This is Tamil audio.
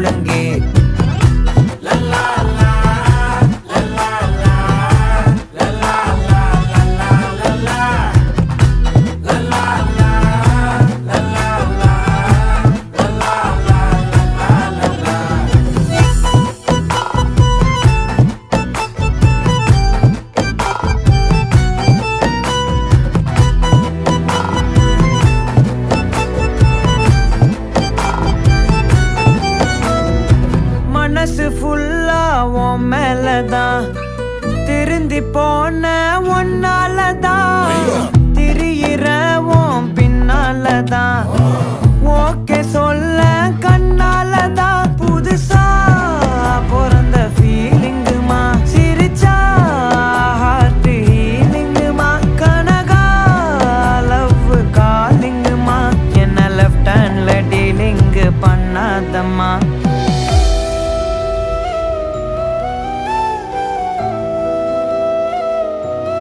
முழங்கே மனசு ஃபுல்லா உன் மேலதான் திருந்தி போன ஒன்னாலதான் திரியிற உன் பின்னாலதான் ஓகே சொல்ல கண்ணாலதான்